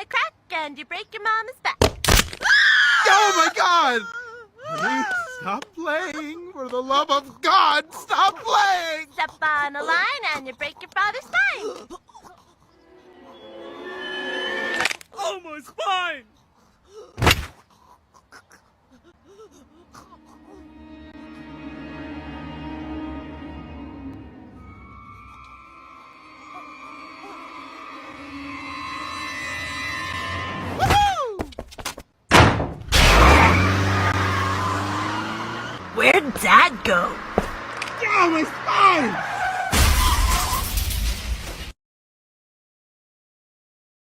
a crack and you break your mama's back. Oh my God! Honey, stop playing. For the love of God, stop playing! Step on a line and you break your father's spine. Oh, my spine! Where'd Dad go? Oh, my spine!